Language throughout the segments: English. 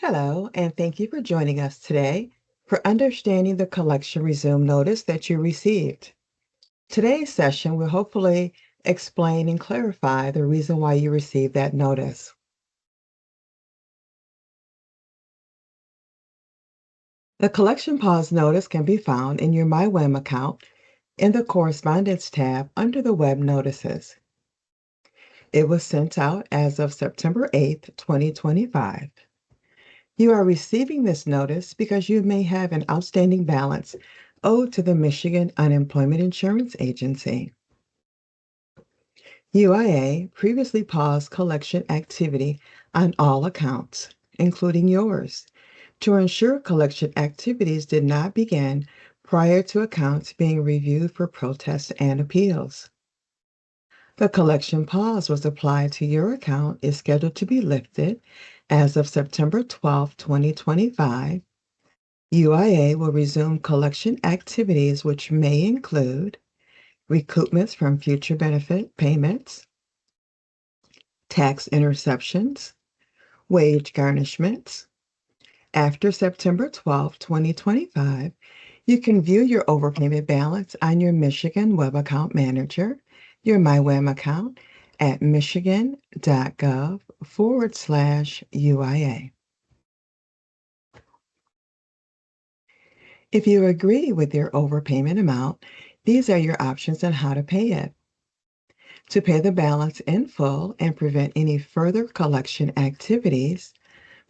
Hello, and thank you for joining us today for understanding the collection resume notice that you received. Today's session will hopefully explain and clarify the reason why you received that notice. The collection pause notice can be found in your MyWim account in the Correspondence tab under the Web Notices. It was sent out as of September 8th, 2025. You are receiving this notice because you may have an outstanding balance owed to the Michigan Unemployment Insurance Agency. UIA previously paused collection activity on all accounts, including yours, to ensure collection activities did not begin prior to accounts being reviewed for protests and appeals. The collection pause was applied to your account is scheduled to be lifted as of September 12, 2025. UIA will resume collection activities which may include recoupments from future benefit payments, tax interceptions, wage garnishments. After September 12, 2025, you can view your overpayment balance on your Michigan Web Account Manager, your MyWeb account at michigan.gov/UIA. If you agree with your overpayment amount, these are your options on how to pay it. To pay the balance in full and prevent any further collection activities,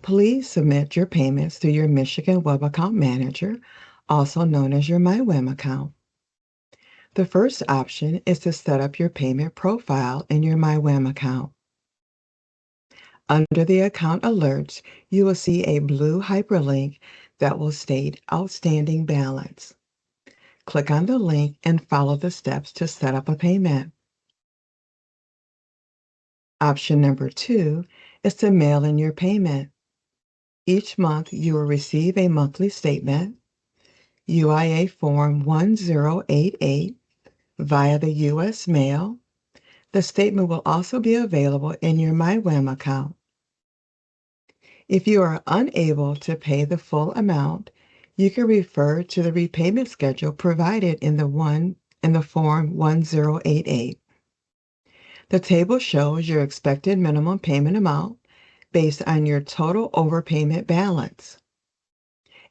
please submit your payments through your Michigan Web Account Manager, also known as your MyWeb account. The first option is to set up your payment profile in your MyWeb account. Under the account alerts, you will see a blue hyperlink that will state Outstanding Balance. Click on the link and follow the steps to set up a payment. Option number 2 is to mail in your payment. Each month, you will receive a monthly statement, UIA Form 1088, via the U.S. mail. The statement will also be available in your MyWim account. If you are unable to pay the full amount, you can refer to the repayment schedule provided in the Form 1088. The table shows your expected minimum payment amount based on your total overpayment balance.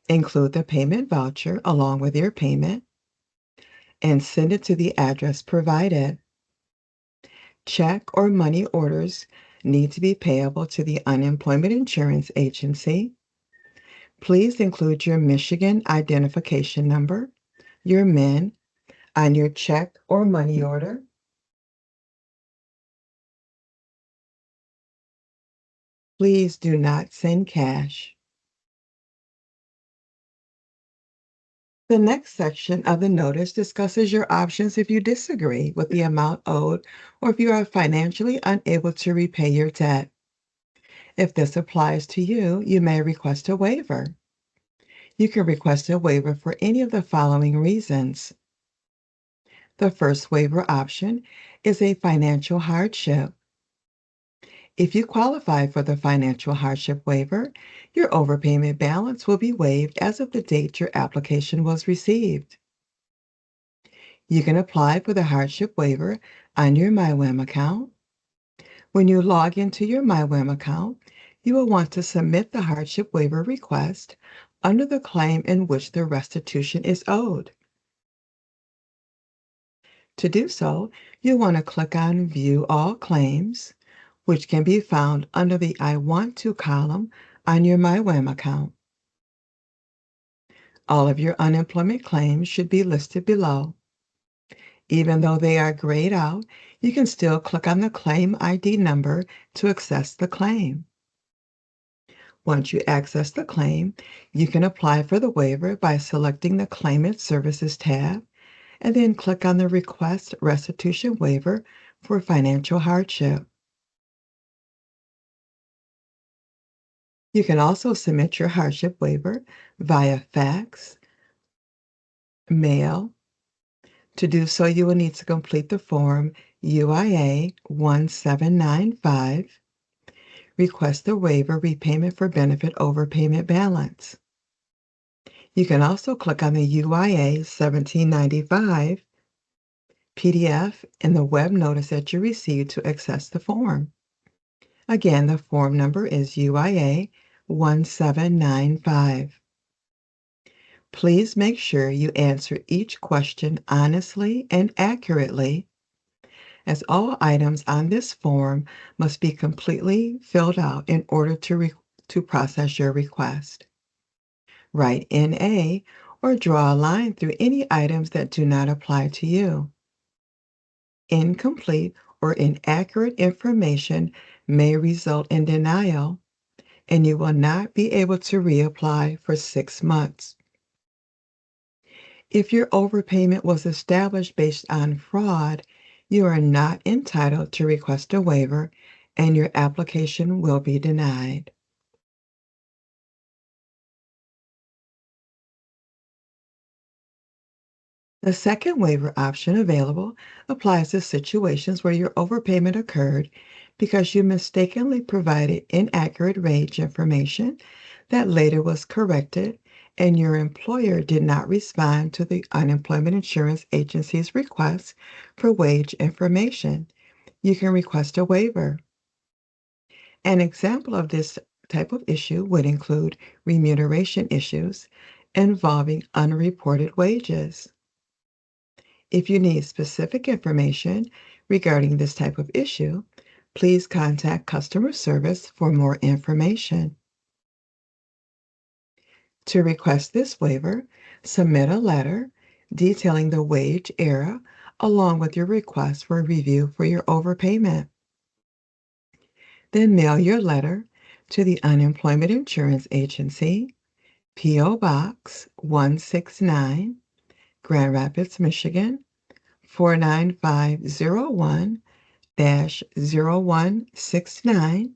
Include the payment voucher along with your payment and send it to the address provided. Check or money orders need to be payable to the Unemployment Insurance Agency. Please include your Michigan identification number, your MIN, on your check or money order. Please do not send cash. The next section of the notice discusses your options if you disagree with the amount owed or if you are financially unable to repay your debt. If this applies to you, you may request a waiver. You can request a waiver for any of the following reasons. The first waiver option is a financial hardship. If you qualify for the financial hardship waiver, your overpayment balance will be waived as of the date your application was received. You can apply for the hardship waiver on your MyWim account. When you log into your MyWim account, you will want to submit the hardship waiver request under the claim in which the restitution is owed. To do so, you'll want to click on View All Claims, which can be found under the I Want To column on your MyWim account. All of your unemployment claims should be listed below. Even though they are grayed out, you can still click on the claim ID number to access the claim. Once you access the claim, you can apply for the waiver by selecting the Claimant Services tab and then click on the Request Restitution Waiver for Financial Hardship. You can also submit your hardship waiver via fax, mail. To do so, you will need to complete the form UIA 1795, request the waiver repayment for benefit overpayment balance. You can also click on the UIA 1795 PDF in the web notice that you received to access the form. Again, the form number is UIA 1795. Please make sure you answer each question honestly and accurately, as all items on this form must be completely filled out in order to process your request. Write NA or draw a line through any items that do not apply to you. Incomplete or inaccurate information may result in denial, and you will not be able to reapply for 6 months. If your overpayment was established based on fraud, you are not entitled to request a waiver, and your application will be denied. The second waiver option available applies to situations where your overpayment occurred because you mistakenly provided inaccurate wage information that later was corrected and your employer did not respond to the Unemployment Insurance Agency's request for wage information. You can request a waiver. An example of this type of issue would include remuneration issues involving unreported wages. If you need specific information regarding this type of issue, please contact customer service for more information. To request this waiver, submit a letter detailing the wage error along with your request for review for your overpayment. Then mail your letter to the Unemployment Insurance Agency, P.O. Box 169, Grand Rapids, Michigan 49501-0169,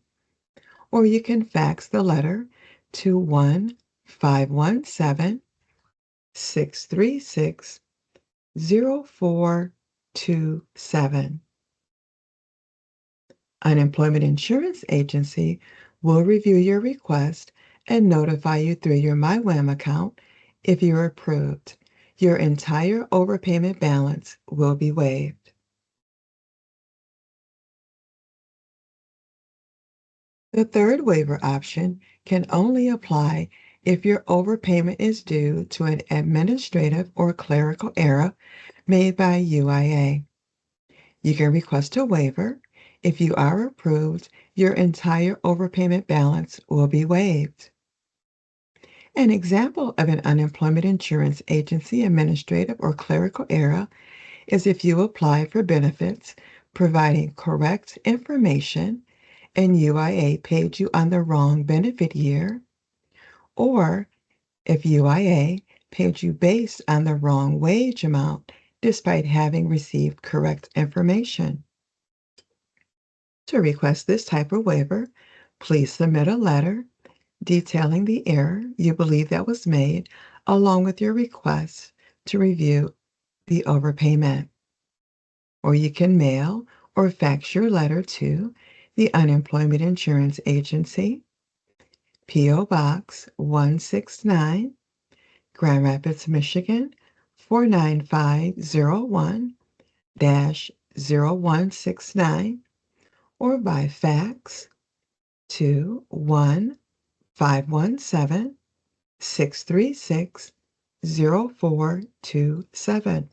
or you can fax the letter to 1-517-636-0427. Unemployment Insurance Agency will review your request and notify you through your MyWham account if you're approved. Your entire overpayment balance will be waived. The third waiver option can only apply if your overpayment is due to an administrative or clerical error made by UIA. You can request a waiver. If you are approved, your entire overpayment balance will be waived. An example of an Unemployment Insurance Agency administrative or clerical error is if you apply for benefits providing correct information and UIA paid you on the wrong benefit year, or if UIA paid you based on the wrong wage amount despite having received correct information. To request this type of waiver, please submit a letter detailing the error you believe that was made along with your request to review the overpayment. Or you can mail or fax your letter to the Unemployment Insurance Agency, P.O. Box 169, Grand Rapids, Michigan 49501-0169, or by fax to 1-517-636-0427.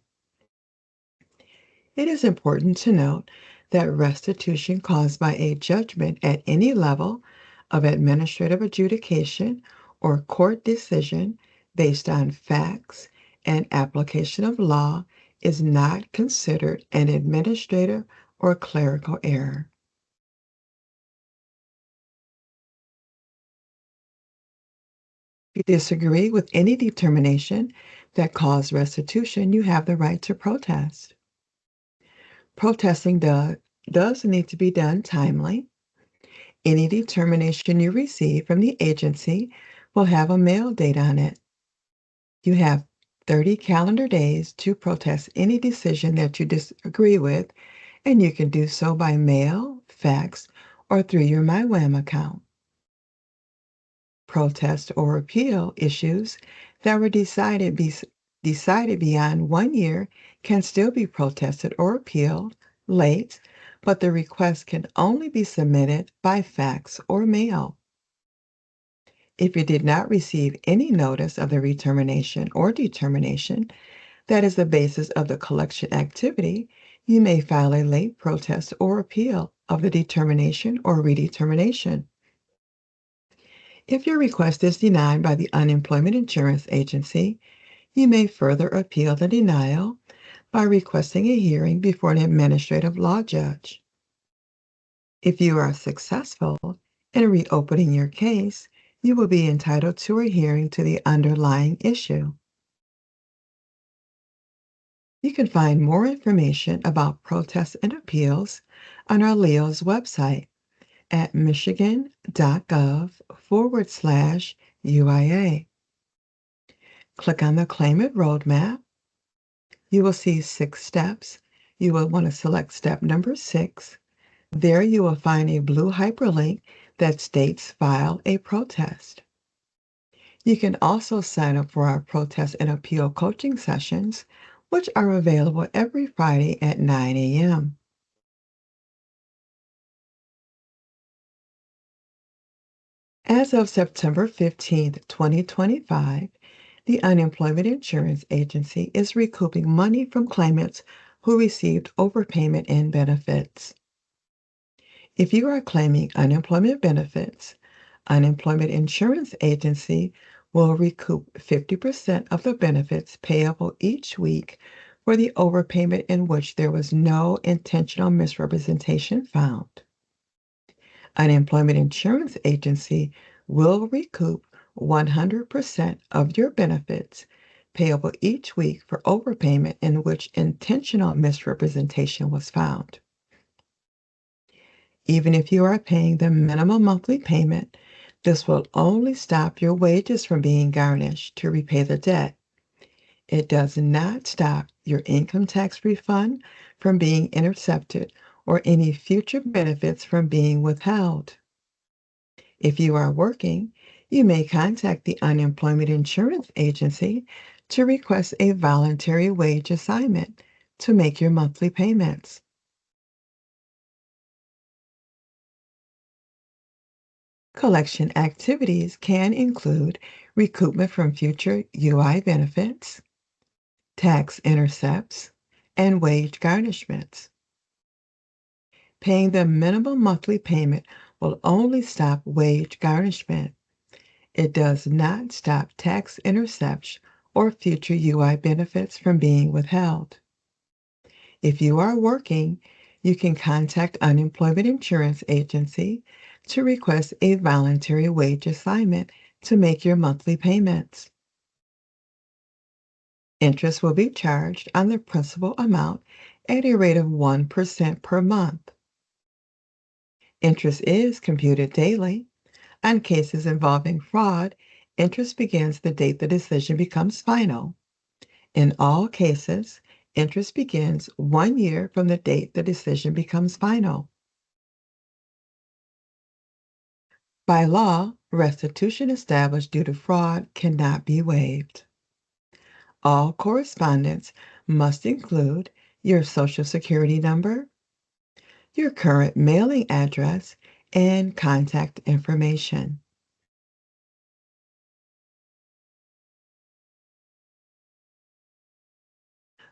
It is important to note that restitution caused by a judgment at any level of administrative adjudication or court decision based on facts and application of law is not considered an administrative or clerical error. If you disagree with any determination that caused restitution, you have the right to protest. Protesting does need to be done timely. Any determination you receive from the agency will have a mail date on it. You have 30 calendar days to protest any decision that you disagree with, and you can do so by mail, fax, or through your MyWham account. Protest or appeal issues that were decided beyond 1 year can still be protested or appealed late, but the request can only be submitted by fax or mail. If you did not receive any notice of the retermination or determination that is the basis of the collection activity, you may file a late protest or appeal of the determination or redetermination. If your request is denied by the Unemployment Insurance Agency, you may further appeal the denial by requesting a hearing before an administrative law judge. If you are successful in reopening your case, you will be entitled to a hearing to the underlying issue. You can find more information about protests and appeals on our LEO's website at michigan.gov/UIA. Click on the Claim It Roadmap. You will see 6 steps. You will want to select step number 6. There you will find a blue hyperlink that states File a Protest. You can also sign up for our protest and appeal coaching sessions, which are available every Friday at 9 a.m. As of September 15th, 2025, the Unemployment Insurance Agency is recouping money from claimants who received overpayment and benefits. If you are claiming unemployment benefits, Unemployment Insurance Agency will recoup 50% of the benefits payable each week for the overpayment in which there was no intentional misrepresentation found. Unemployment Insurance Agency will recoup 100% of your benefits payable each week for overpayment in which intentional misrepresentation was found. Even if you are paying the minimum monthly payment, this will only stop your wages from being garnished to repay the debt. It does not stop your income tax refund from being intercepted or any future benefits from being withheld. If you are working, you may contact the Unemployment Insurance Agency to request a voluntary wage assignment to make your monthly payments. Collection activities can include recoupment from future UI benefits, tax intercepts, and wage garnishments. Paying the minimum monthly payment will only stop wage garnishment. It does not stop tax intercepts or future UI benefits from being withheld. If you are working, you can contact Unemployment Insurance Agency to request a voluntary wage assignment to make your monthly payments. Interest will be charged on the principal amount at a rate of 1% per month. Interest is computed daily. On cases involving fraud, interest begins the date the decision becomes final. In all cases, interest begins 1 year from the date the decision becomes final. By law, restitution established due to fraud cannot be waived. All correspondence must include your Social Security number, your current mailing address, and contact information.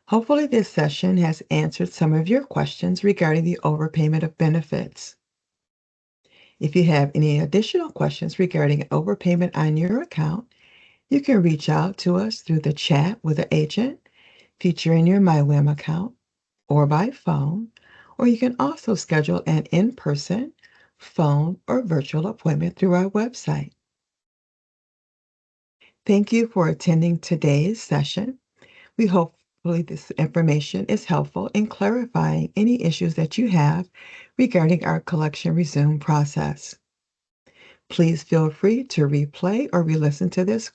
Hopefully, this session has answered some of your questions regarding the overpayment of benefits. If you have any additional questions regarding overpayment on your account, you can reach out to us through the chat with the agent featuring your MyWham account or by phone, or you can also schedule an in-person, phone, or virtual appointment through our website. Thank you for attending today's session. We hopefully this information is helpful in clarifying any issues that you have regarding our collection resume process. Please feel free to replay or re-listen to this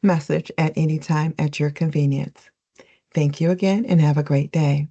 message at any time at your convenience. Thank you again and have a great day.